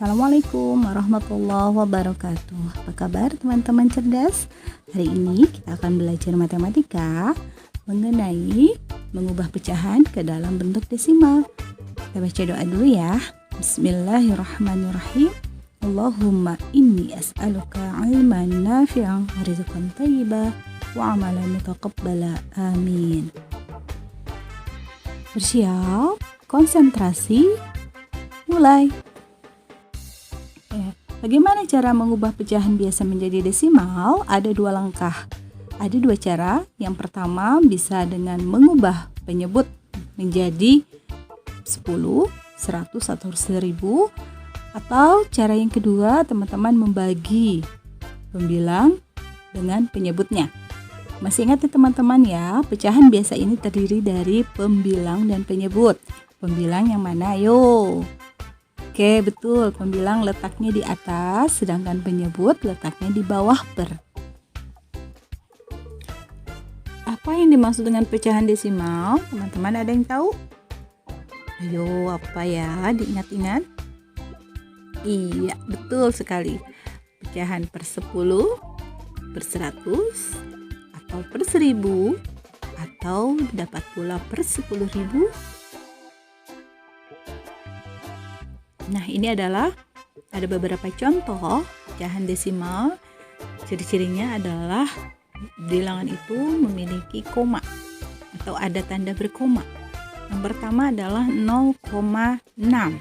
Assalamualaikum warahmatullahi wabarakatuh. Apa kabar teman-teman cerdas? Hari ini kita akan belajar matematika mengenai mengubah pecahan ke dalam bentuk desimal. Kita baca doa dulu ya. Bismillahirrahmanirrahim. Allahumma inni as'aluka ilman nafi'an wa rizqan thayyiban wa amalan mutaqabbala. Amin. Bersiap, konsentrasi, mulai. Bagaimana cara mengubah pecahan biasa menjadi desimal? Ada dua langkah. Ada dua cara. Yang pertama bisa dengan mengubah penyebut menjadi 10, 100 atau 1000. Atau cara yang kedua, teman-teman membagi pembilang dengan penyebutnya. Masih ingat ya teman-teman ya, pecahan biasa ini terdiri dari pembilang dan penyebut. Pembilang yang mana? Ayo. Oke, betul. Pembilang letaknya di atas, sedangkan penyebut letaknya di bawah per. Apa yang dimaksud dengan pecahan desimal? Teman-teman ada yang tahu? Ayo, apa ya? Diingat-ingat. Iya, betul sekali. Pecahan per 10, per 100, atau per 1000, atau dapat pula per 10.000. Nah, ini adalah ada beberapa contoh pecahan desimal. Ciri-cirinya adalah bilangan itu memiliki koma atau ada tanda berkoma. Yang pertama adalah 0,6.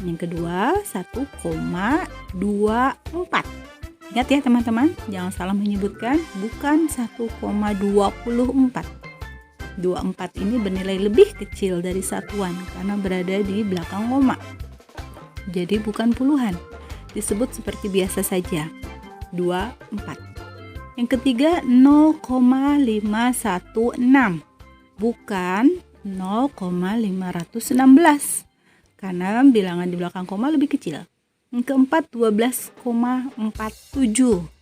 Yang kedua 1,24. Ingat ya teman-teman, jangan salah menyebutkan, bukan 1,24. 24 ini bernilai lebih kecil dari satuan karena berada di belakang koma. Jadi bukan puluhan, disebut seperti biasa saja, 24. Yang ketiga 0,516, bukan 0,516 karena bilangan di belakang koma lebih kecil. Yang keempat 12,47.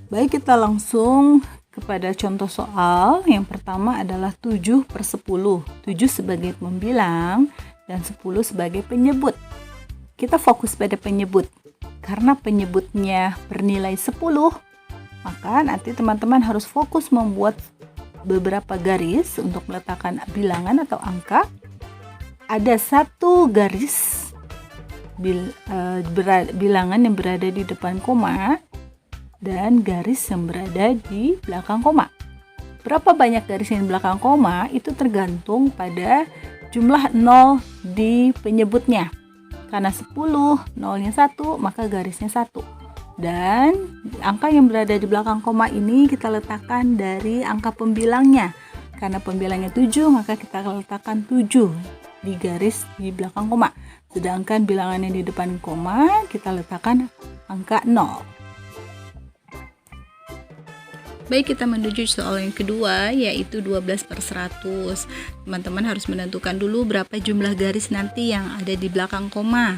Baik, kita langsung kepada contoh soal. Yang pertama adalah 7 per 10. 7 sebagai pembilang dan 10 sebagai penyebut. Kita fokus pada penyebut. Karena penyebutnya bernilai 10, maka nanti teman-teman harus fokus membuat beberapa garis untuk meletakkan bilangan atau angka. Ada satu garis bilangan yang berada di depan koma dan garis yang berada di belakang koma. Berapa banyak garis yang di belakang koma itu tergantung pada jumlah 0 di penyebutnya. Karena 10, nolnya 1, maka garisnya 1. Dan angka yang berada di belakang koma ini kita letakkan dari angka pembilangnya. Karena pembilangnya 7, maka kita letakkan 7 di garis di belakang koma. Sedangkan bilangan yang di depan koma kita letakkan angka 0. Baik, kita menuju soal yang kedua, yaitu 12 per 100. Teman-teman harus menentukan dulu berapa jumlah garis nanti yang ada di belakang koma.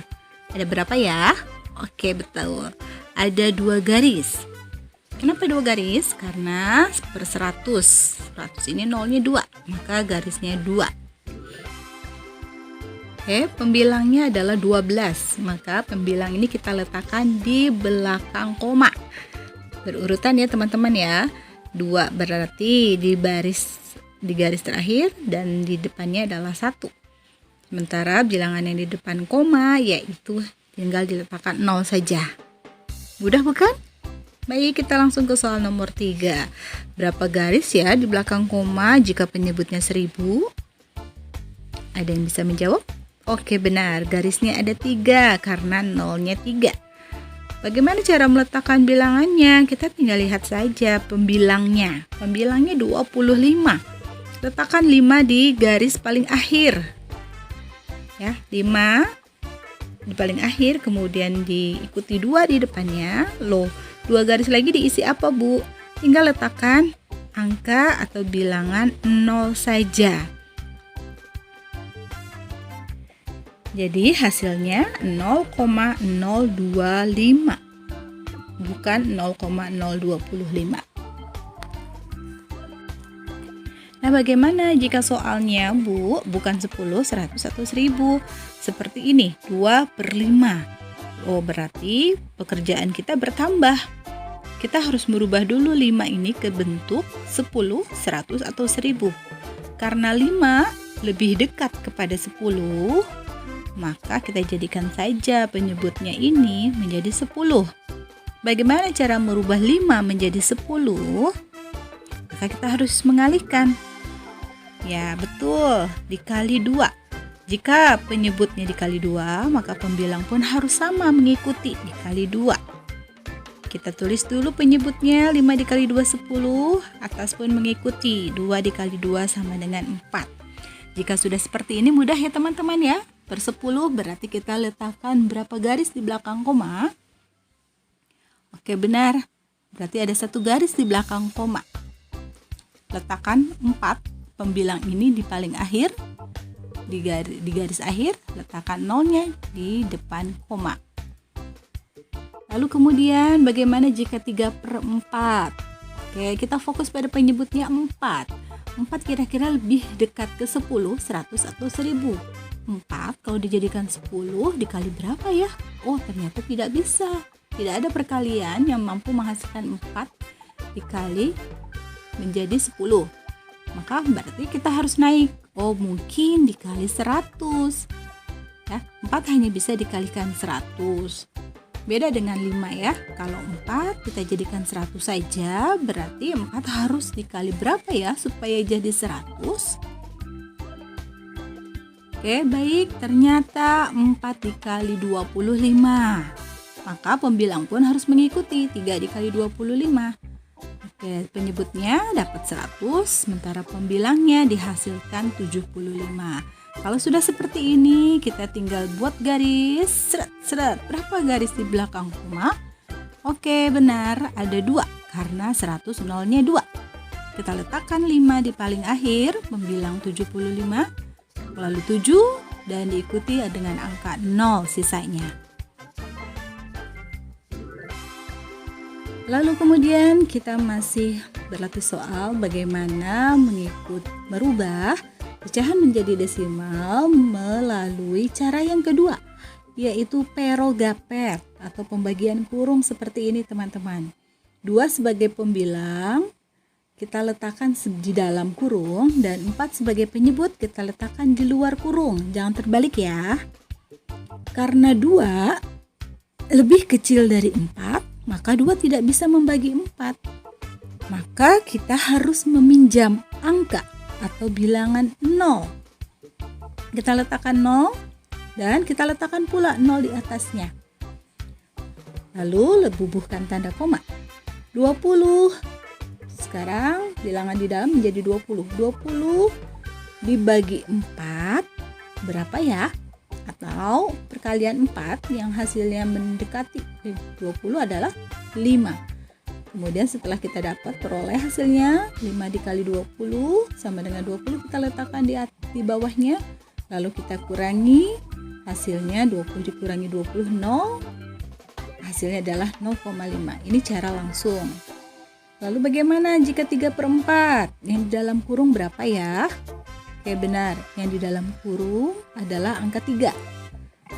Ada berapa ya? Oke, betul. Ada 2 garis. Kenapa 2 garis? Karena per 100. 100 ini nolnya 2, maka garisnya 2. Oke, pembilangnya adalah 12. Maka pembilang ini kita letakkan di belakang koma. Berurutan ya teman-teman ya. 2 berarti di garis terakhir dan di depannya adalah 1. Sementara bilangan yang di depan koma yaitu tinggal diletakkan 0 saja. Mudah bukan? Baik, kita langsung ke soal nomor 3. Berapa garis ya di belakang koma jika penyebutnya 1000? Ada yang bisa menjawab? Oke, benar. Garisnya ada 3 karena nolnya 3. Bagaimana cara meletakkan bilangannya? Kita tinggal lihat saja pembilangnya. Pembilangnya 25. Letakkan 5 di garis paling akhir. Ya, 5 di paling akhir, kemudian diikuti 2 di depannya. Loh, 2 garis lagi diisi apa, Bu? Tinggal letakkan angka atau bilangan 0 saja. Jadi hasilnya 0,025, bukan 0,025. Nah, bagaimana jika soalnya, Bu, bukan 10, 100, atau 1000? Seperti ini, 2/5. Oh, berarti pekerjaan kita bertambah. Kita harus merubah dulu 5 ini ke bentuk 10, 100, atau 1000. Karena 5 lebih dekat kepada 10, maka kita jadikan saja penyebutnya ini menjadi 10. Bagaimana cara merubah 5 menjadi 10? Maka kita harus mengalihkan. Ya, betul, dikali 2. Jika penyebutnya dikali 2, maka pembilang pun harus sama mengikuti, dikali 2. Kita tulis dulu penyebutnya, 5 dikali 2 10, atas pun mengikuti, 2 dikali 2 sama dengan 4. Jika sudah seperti ini mudah ya teman-teman ya. Per 10 berarti kita letakkan berapa garis di belakang koma? Oke, benar. Berarti ada 1 garis di belakang koma. Letakkan 4 pembilang ini di paling akhir. Di garis akhir, letakkan nolnya di depan koma. Lalu kemudian bagaimana jika 3/4? Oke, kita fokus pada penyebutnya 4. 4 kira-kira lebih dekat ke 10, 100, atau 1000. 4 kalau dijadikan 10 dikali berapa ya? Oh, ternyata tidak bisa. Tidak ada perkalian yang mampu menghasilkan 4 dikali menjadi 10. Maka berarti kita harus naik. Oh, mungkin dikali 100. Ya, 4 hanya bisa dikalikan 100. Beda dengan 5 ya. Kalau 4 kita jadikan 100 saja, berarti 4 harus dikali berapa ya supaya jadi 100? Oke, baik. Ternyata 4 dikali 25. Maka pembilang pun harus mengikuti, 3 dikali 25. Oke, penyebutnya dapat 100, sementara pembilangnya dihasilkan 75. Kalau sudah seperti ini, kita tinggal buat garis seret. Berapa garis di belakang koma? Oke, benar, ada 2, karena 100 nolnya 2. Kita letakkan 5 di paling akhir, pembilang 75, lalu 7, dan diikuti dengan angka 0 sisanya. Lalu kemudian kita masih berlatih soal bagaimana merubah pecahan menjadi desimal melalui cara yang kedua, yaitu perogapet atau pembagian kurung seperti ini teman-teman. 2 sebagai pembilang kita letakkan di dalam kurung, dan 4 sebagai penyebut kita letakkan di luar kurung. Jangan terbalik ya. Karena 2 lebih kecil dari 4, maka 2 tidak bisa membagi 4. Maka kita harus meminjam angka atau bilangan 0. Kita letakkan 0 dan kita letakkan pula 0 di atasnya. Lalu bubuhkan tanda koma. 20. Sekarang bilangan di dalam menjadi 20. 20 dibagi 4 berapa ya? Atau perkalian 4 yang hasilnya mendekati 20 adalah 5. Kemudian setelah kita dapat peroleh hasilnya 5 dikali 20 sama dengan 20, kita letakkan di bawahnya. Lalu kita kurangi, hasilnya 20 dikurangi 20, 0. Hasilnya adalah 0,5. Ini cara langsung. Lalu bagaimana jika 3/4? Yang di dalam kurung berapa ya? Oke, benar, yang di dalam kurung adalah angka 3.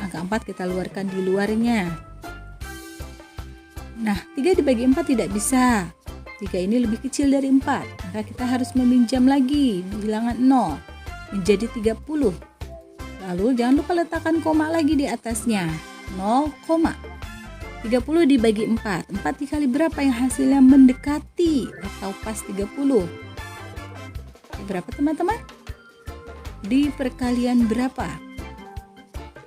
Angka 4 kita keluarkan di luarnya. Nah, 3 dibagi 4 tidak bisa. 3 ini lebih kecil dari 4, maka kita harus meminjam lagi bilangan 0 menjadi 30. Lalu jangan lupa letakkan koma lagi di atasnya. 0, 30 dibagi 4. 4 dikali berapa yang hasilnya mendekati atau pas 30? Berapa teman-teman? Di perkalian berapa?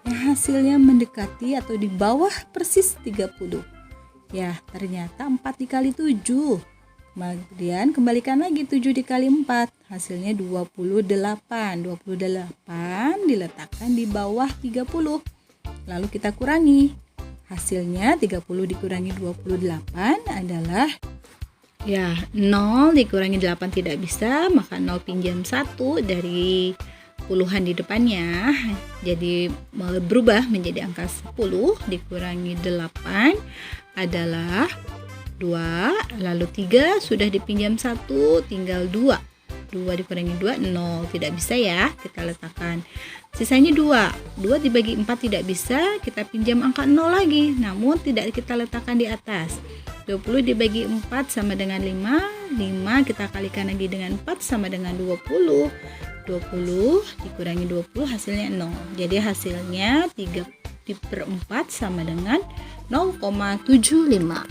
Yang hasilnya mendekati atau di bawah persis 30. Ya, ternyata 4 dikali 7. Kemudian kembalikan lagi 7 dikali 4. Hasilnya 28. 28 diletakkan di bawah 30. Lalu kita kurangi. Hasilnya 30 dikurangi 28 adalah ya 0 dikurangi 8 tidak bisa, maka 0 pinjam 1 dari puluhan di depannya, jadi berubah menjadi angka 10 dikurangi 8 adalah 2, lalu 3 sudah dipinjam 1 tinggal 2. 2 dikurangi 2, 0. Tidak bisa ya, kita letakkan. Sisanya 2. 2 dibagi 4 tidak bisa, kita pinjam angka 0 lagi. Namun tidak kita letakkan di atas. 20 dibagi 4 sama dengan 5. 5 kita kalikan lagi dengan 4 sama dengan 20. 20 dikurangi 20 hasilnya 0. Jadi hasilnya 3/4 sama dengan 0,75.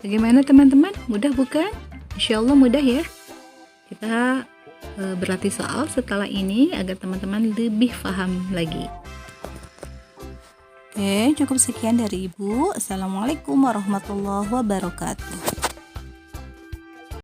Bagaimana teman-teman? Mudah bukan? Insya Allah mudah ya. Kita berlatih soal setelah ini agar teman-teman lebih paham lagi. Oke, cukup sekian dari Ibu. Assalamualaikum warahmatullahi wabarakatuh.